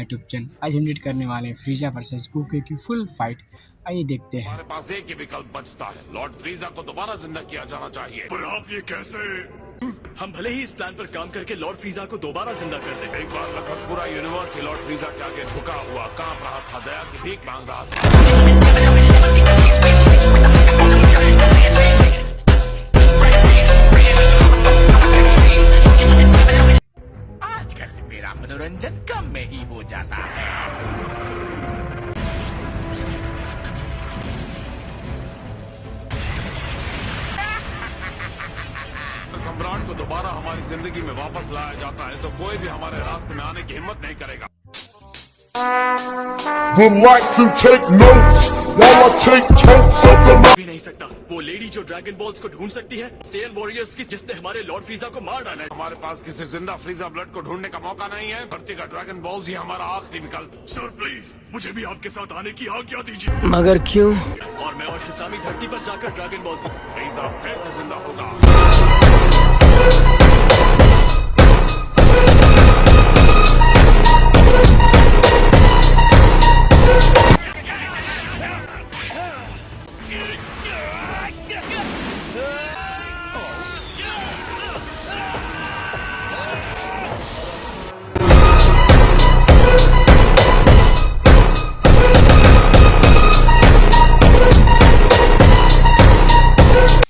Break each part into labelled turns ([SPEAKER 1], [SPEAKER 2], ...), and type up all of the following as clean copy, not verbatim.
[SPEAKER 1] My YouTube channel. आज हम read करने वाले हैं फ्रीजा वर्सेस गोकू की फुल फाइट। आइए देखते हैं।
[SPEAKER 2] हमारे पास एक ही विकल्प बचता है, लॉर्ड फ्रीजा को दोबारा जिंदा किया जाना चाहिए।
[SPEAKER 3] पर आप ये कैसे?
[SPEAKER 4] हम भले ही इस प्लान पर काम करके लॉर्ड फ्रीजा को दोबारा जिंदा कर दें।
[SPEAKER 2] एक बार लगभग पूरा यूनिवर्स ही लॉर्ड फ्रीजा के आगे झुका हुआ कांप रहा था, दया की भीख मांग रहा था।
[SPEAKER 5] आजकल मेरा मनोरंजन कम में ही हो जाता है।
[SPEAKER 2] सम्राट को दोबारा हमारी जिंदगी में वापस लाया जाता है तो कोई भी हमारे रास्ते में आने की हिम्मत नहीं करेगा।
[SPEAKER 3] Would like to take notes while I take totes of the
[SPEAKER 4] भी नहीं सकता। वो लेडी जो ड्रैगन बॉल्स को ढूंढ सकती है, सेल वॉरियर्स की, जिसने हमारे लॉर्ड फ्रीजा को मार डाला है।
[SPEAKER 2] हमारे पास किसी जिंदा फ्रीजा ब्लड को ढूंढने का मौका नहीं है। धरती का ड्रैगन बॉल्स ही हमारा आखिरी विकल्प।
[SPEAKER 3] सर प्लीज मुझे भी आपके साथ आने की आज्ञा दीजिए।
[SPEAKER 1] मगर क्यों?
[SPEAKER 4] और मैं और शिसामी धरती पर जाकर ड्रैगन बॉल्स।
[SPEAKER 2] फ्रीजा फिर से जिंदा होगा।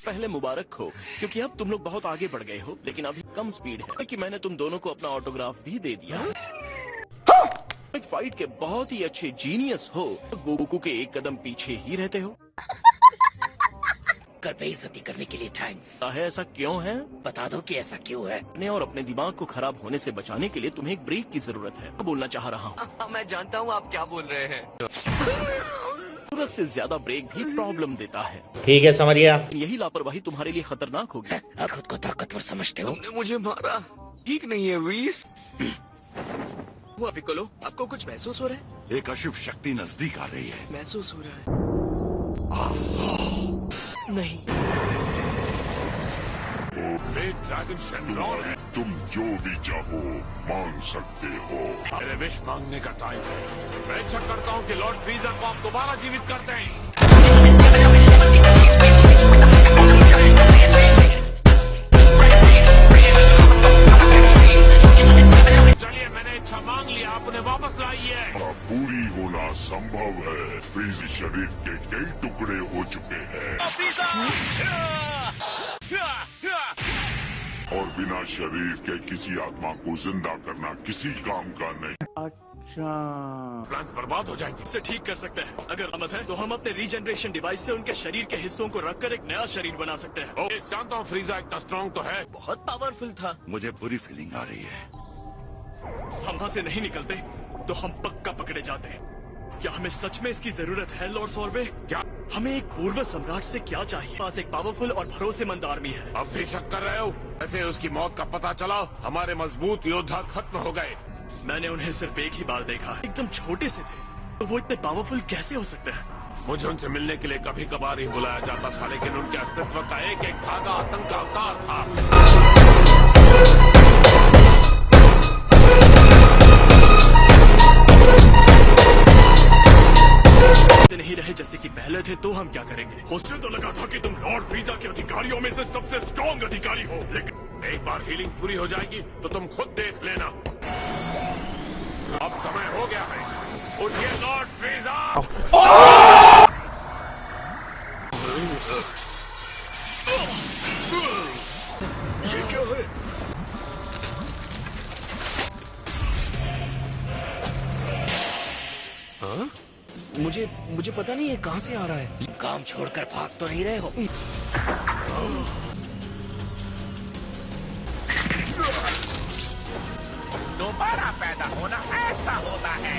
[SPEAKER 6] पहले मुबारक हो, क्योंकि अब तुम लोग बहुत आगे बढ़ गए हो, लेकिन अभी कम स्पीड है कि मैंने तुम दोनों को अपना ऑटोग्राफ भी दे दिया। एक फाइट के बहुत ही अच्छे जीनियस हो, गोकू के एक कदम पीछे ही रहते हो।
[SPEAKER 5] कर बेइज्जती करने के लिए थैंक्स।
[SPEAKER 6] है ऐसा क्यों है?
[SPEAKER 5] बता दो कि ऐसा क्यों है।
[SPEAKER 6] अपने और अपने दिमाग को खराब होने से बचाने के लिए तुम्हें एक ब्रेक की जरूरत है। बोलना चाह रहा हूँ।
[SPEAKER 5] मैं जानता हूँ आप क्या बोल रहे हैं।
[SPEAKER 6] जरूरत से ज्यादा ब्रेक भी प्रॉब्लम देता है।
[SPEAKER 7] ठीक है समरिया।
[SPEAKER 6] यही लापरवाही तुम्हारे लिए खतरनाक होगी।
[SPEAKER 5] खुद को ताकतवर समझते हो।
[SPEAKER 4] तुमने मुझे मारा। ठीक नहीं है वीस। वो पिकोलो, आपको कुछ महसूस हो रहा है?
[SPEAKER 3] एक अशुभ शक्ति नजदीक आ रही है।
[SPEAKER 4] महसूस हो रहा है? नहीं।
[SPEAKER 2] ड्रैगन शेनलॉर्ड है।
[SPEAKER 3] तुम जो भी चाहो मांग सकते हो।
[SPEAKER 2] मेरे विश मांगने का टाइम है। मैं इच्छा करता हूँ कि लॉर्ड फ्रीजा को आप दोबारा जीवित कर दें। चलिए, मैंने इच्छा मांग लिया, आप उन्हें वापस लाइए।
[SPEAKER 3] पूरी होना संभव है। फ्रीज शरीर के कई टुकड़े हो चुके हैं और बिना शरीर के किसी आत्मा को जिंदा करना किसी काम का नहीं।
[SPEAKER 2] प्लान्स बर्बाद हो जाएंगे।
[SPEAKER 4] इसे ठीक कर सकते हैं। अगर मत है तो हम अपने रीजनरेशन डिवाइस से उनके शरीर के हिस्सों को रखकर एक नया शरीर बना सकते हैं।
[SPEAKER 2] ओके, जानता हूँ फ्रीजा इतना स्ट्रॉन्ग तो है।
[SPEAKER 5] बहुत पावरफुल था।
[SPEAKER 3] मुझे बुरी फीलिंग आ रही है।
[SPEAKER 4] हम वहाँ से नहीं निकलते तो हम पक्का पकड़े जाते। क्या हमें सच में इसकी जरूरत है लॉर्ड सॉर्बे?
[SPEAKER 2] क्या
[SPEAKER 4] हमें एक पूर्व सम्राट से क्या चाहिए? पास एक पावरफुल और भरोसेमंद आर्मी है।
[SPEAKER 2] अब भी शक कर रहे हो? ऐसे उसकी मौत का पता चला, हमारे मजबूत योद्धा खत्म हो गए।
[SPEAKER 4] मैंने उन्हें सिर्फ एक ही बार देखा, एकदम छोटे से थे, तो वो इतने पावरफुल कैसे हो सकते हैं?
[SPEAKER 2] मुझे उनसे मिलने के लिए कभी कभार ही बुलाया जाता था, लेकिन उनके अस्तित्व का एक एक धागा आतंक का अवतार था।
[SPEAKER 4] नहीं रहे जैसे कि पहले थे, तो हम क्या करेंगे?
[SPEAKER 3] मुझे तो लगा था कि तुम लॉर्ड फ्रीजा के अधिकारियों में से सबसे स्ट्रॉन्ग अधिकारी हो, लेकिन
[SPEAKER 2] एक बार हीलिंग पूरी हो जाएगी तो तुम खुद देख लेना। अब समय हो गया है, उठिए लॉर्ड फ्रीजा।
[SPEAKER 3] ये क्या है?
[SPEAKER 4] मुझे पता नहीं ये कहाँ से आ रहा है।
[SPEAKER 5] काम छोड़कर भाग तो नहीं रहे हो? दोबारा पैदा होना ऐसा होता है।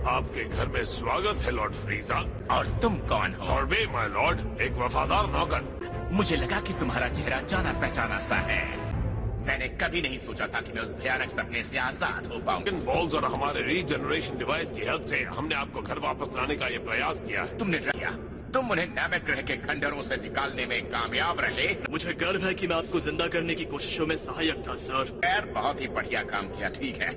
[SPEAKER 2] आपके घर में स्वागत है लॉर्ड फ्रीजा।
[SPEAKER 5] और तुम कौन हो?
[SPEAKER 2] सॉर्बे माय लॉर्ड, एक वफादार नौकर।
[SPEAKER 5] मुझे लगा कि तुम्हारा चेहरा जाना पहचाना सा है। मैंने कभी नहीं सोचा था कि मैं उस भयानक सपने से आजाद हो पाऊंगा।
[SPEAKER 2] इन बॉल्स और हमारे रीजनरेशन डिवाइस की हेल्प से हमने आपको घर वापस लाने का ये प्रयास किया है।
[SPEAKER 5] तुमने ट्राई किया, तुम उन्हें नामक ग्रह के खंडरों से निकालने में कामयाब रहे।
[SPEAKER 4] मुझे गर्व है कि मैं आपको जिंदा करने की कोशिशों में सहायक था सर।
[SPEAKER 5] खैर, बहुत ही बढ़िया काम किया। ठीक है,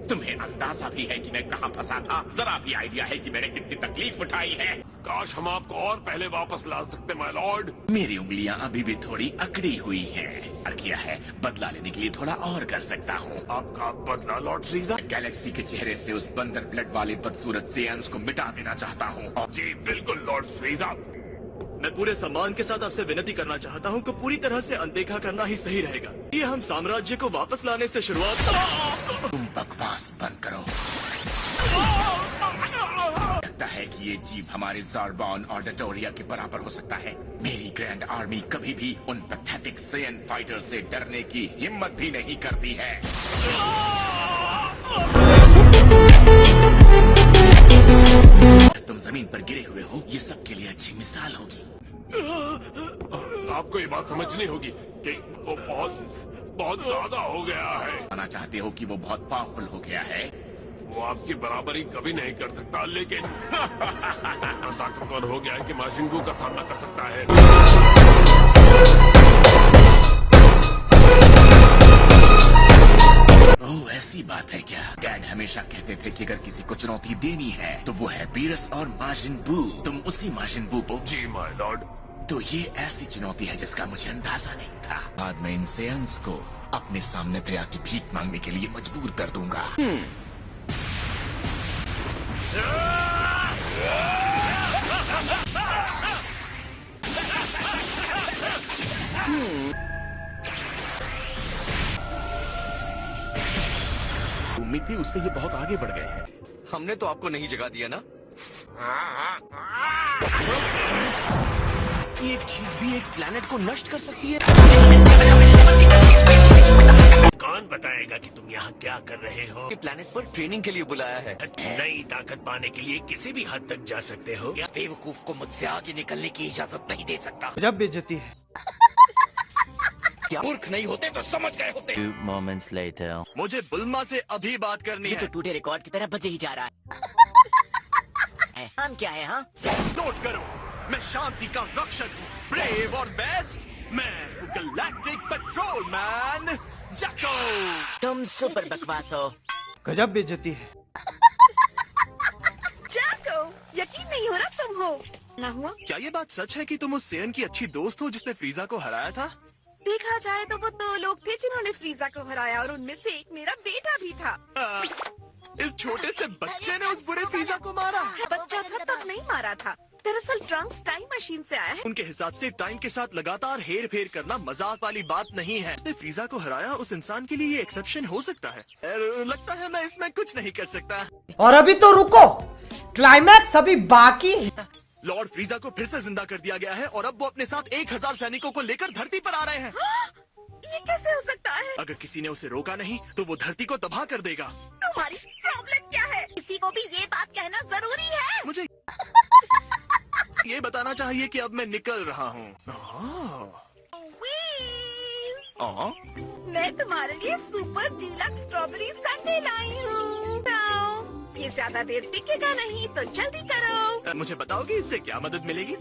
[SPEAKER 5] तुम्हें अंदाजा भी है कि मैं कहाँ फंसा था? जरा भी आइडिया है कि मैंने कितनी तकलीफ उठाई है?
[SPEAKER 2] काश हम आपको और पहले वापस ला सकते माय लॉर्ड।
[SPEAKER 5] मेरी उंगलियां अभी भी थोड़ी अकड़ी हुई हैं। और किया है, बदला लेने के लिए थोड़ा और कर सकता हूँ।
[SPEAKER 2] आपका बदला लॉर्ड फ्रीजा?
[SPEAKER 5] गैलेक्सी के चेहरे से उस बंदर ब्लड वाले बदसूरत सेयन्स को मिटा देना चाहता हूँ।
[SPEAKER 2] जी बिल्कुल लॉर्ड फ्रीजा।
[SPEAKER 4] मैं पूरे सम्मान के साथ आपसे विनती करना चाहता हूँ कि पूरी तरह से अनदेखा करना ही सही रहेगा। ये हम साम्राज्य को वापस लाने से शुरुआत करें।
[SPEAKER 5] तुम बकवास बंद करो। लगता है कि ये जीव हमारे ज़ारबॉन और डटोरिया के बराबर हो सकता है। मेरी ग्रैंड आर्मी कभी भी उन पैथेटिक सेयन फाइटर से डरने की हिम्मत भी नहीं करती है। तुम जमीन पर गिरे हुए हो, ये सबके लिए अच्छी मिसाल होगी।
[SPEAKER 2] आपको ये बात समझनी होगी कि वो बहुत ज्यादा हो गया है।
[SPEAKER 5] कहना चाहते हो कि वो बहुत पावरफुल हो गया है?
[SPEAKER 2] वो आपकी बराबरी कभी नहीं कर सकता, लेकिन इतना ताकतवर हो गया है कि माशिंगू का सामना कर सकता है।
[SPEAKER 5] ओह, ऐसी बात है क्या? डैड हमेशा कहते थे कि अगर किसी को चुनौती देनी है तो वो है बीरस और माजिन बू। तुम उसी माजिन बू को।
[SPEAKER 2] जी माय लॉर्ड।
[SPEAKER 5] तो ये ऐसी चुनौती है जिसका मुझे अंदाजा नहीं था। बाद में इन सेयन्स को अपने सामने थे आके भीख मांगने के लिए मजबूर कर दूंगा।
[SPEAKER 6] उम्मीद थी उससे ये बहुत आगे बढ़ गए हैं। हमने तो आपको नहीं जगा दिया ना? कि एक चीज भी एक प्लेनेट को नष्ट कर सकती है।
[SPEAKER 7] कौन बताएगा कि तुम यहाँ क्या कर रहे हो?
[SPEAKER 6] कि प्लेनेट पर ट्रेनिंग के लिए बुलाया है।
[SPEAKER 7] नई ताकत पाने के लिए किसी भी हद तक जा सकते हो।
[SPEAKER 5] इस बेवकूफ को मुझसे आगे निकलने की इजाजत नहीं दे सकता।
[SPEAKER 8] जब बेइज्जती है।
[SPEAKER 5] क्या मूर्ख नहीं होते तो समझ गए होते।
[SPEAKER 9] 2 moments later.
[SPEAKER 4] मुझे बुल्मा से अभी बात करनी
[SPEAKER 10] ये
[SPEAKER 4] है।
[SPEAKER 10] तो टूटे रिकॉर्ड की तरह बजे ही जा रहा है। हम क्या है? हाँ,
[SPEAKER 4] नोट करो, मैं शांति का रक्षक हूँ, ब्रेव और बेस्ट। मैं हूँ गैलेक्टिक पेट्रोलमैन जैको।
[SPEAKER 10] तुम सुपर बकवास हो।
[SPEAKER 8] गजब बेइज्जती है।
[SPEAKER 11] जैको, यकीन नहीं हो रहा तुम हो ना हुआ।
[SPEAKER 4] क्या ये बात सच है कि तुम उस सेयन की अच्छी दोस्त हो जिसने फ्रीजा को हराया था?
[SPEAKER 11] देखा जाए तो वो 2 लोग थे जिन्होंने फ्रीजा को हराया और उनमें से एक मेरा बेटा भी था।
[SPEAKER 4] इस छोटे से बच्चे ने उस बुरे फ्रीजा को मारा।
[SPEAKER 11] बच्चा था तब नहीं मारा था। दरअसल ट्रंक्स टाइम मशीन से आया है।
[SPEAKER 4] उनके हिसाब से टाइम के साथ लगातार हेर फेर करना मजाक वाली बात नहीं है। उसने फ्रीजा को हराया, उस इंसान के लिए ये एक्सेप्शन हो सकता है। लगता है मैं इसमें कुछ नहीं कर सकता।
[SPEAKER 8] और अभी तो रुको, क्लाइमैक्स अभी बाकी है।
[SPEAKER 4] लॉर्ड फ्रीजा को फिर से जिंदा कर दिया गया है और अब वो अपने साथ 1000 सैनिकों को लेकर धरती पर आ रहे हैं।
[SPEAKER 11] ये कैसे हो सकता है?
[SPEAKER 4] अगर किसी ने उसे रोका नहीं तो वो धरती को तबाह कर देगा।
[SPEAKER 11] तुम्हारी प्रॉब्लम क्या है? किसी को भी ये बात कहना जरूरी है?
[SPEAKER 4] मुझे ये बताना चाहिए कि अब मैं निकल रहा हूँ।
[SPEAKER 11] मैं तुम्हारे लिए सुपर डीलक्स स्ट्रॉबेरी संडे लाई हूँ। ये ज्यादा देर टिकेगा नहीं तो जल्दी करो।
[SPEAKER 4] मुझे बताओगे इससे क्या मदद मिलेगी?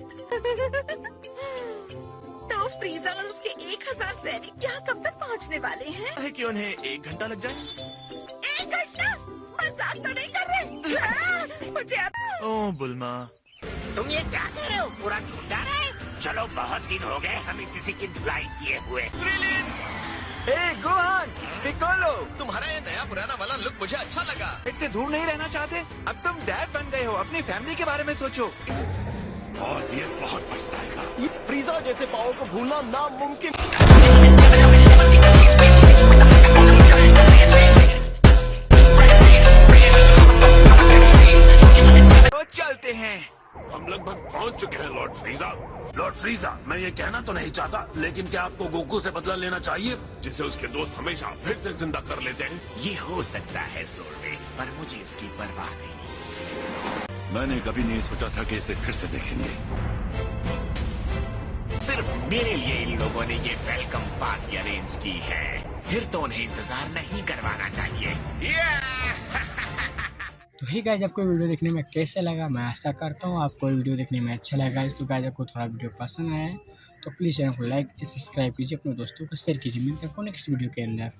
[SPEAKER 11] तो फ्रीजा और उसके 1000 सैनिक यहाँ कब तक पहुँचने वाले हैं?
[SPEAKER 4] है कि उन्हें 1 घंटा लग जाए।
[SPEAKER 11] 1 घंटा? मजाक तो नहीं कर रहे? मुझे अब
[SPEAKER 4] ओह बुल्मा,
[SPEAKER 5] तुम ये क्या कह रहे हो? पूरा झूठा रहा है। चलो, बहुत दिन हो गए हमें किसी की धुलाई किए हुए।
[SPEAKER 6] गोहान, पिकोलो, तुम्हारा ये नया पुराना वाला लुक मुझे अच्छा लगा।
[SPEAKER 8] पेट से दूर नहीं रहना चाहते? अब तुम डैड बन गए हो, अपनी फैमिली के बारे में सोचो।
[SPEAKER 3] और ये बहुत पछताएगा।
[SPEAKER 6] फ्रीजा जैसे पाओ को भूलना नामुमकिन।
[SPEAKER 8] तो चलते हैं।
[SPEAKER 2] हम लगभग पहुंच चुके हैं लॉर्ड फ्रीजा। लॉर्ड फ्रीजा, मैं ये कहना तो नहीं चाहता, लेकिन क्या आपको गोकू से बदला लेना चाहिए, जिसे उसके दोस्त हमेशा फिर से जिंदा कर लेते हैं?
[SPEAKER 5] ये हो सकता है सोर्बे, पर मुझे इसकी परवाह नहीं।
[SPEAKER 3] मैंने कभी नहीं सोचा था कि इसे फिर से देखेंगे।
[SPEAKER 5] सिर्फ मेरे लिए इन लोगों ने ये वेलकम पार्टी अरेंज की है। फिर तो उन्हें इंतजार नहीं करवाना चाहिए।
[SPEAKER 1] तो ही गाइज आपको वीडियो देखने में कैसे लगा, मैं आशा करता हूँ आपको वीडियो देखने में अच्छा लगा। तो गाइज आपको थोड़ा वीडियो पसंद आया तो प्लीज़ चैनल को लाइक कीजिए, सब्सक्राइब कीजिए, अपने दोस्तों को शेयर कीजिए। मिलते हैं नेक्स्ट वीडियो के अंदर।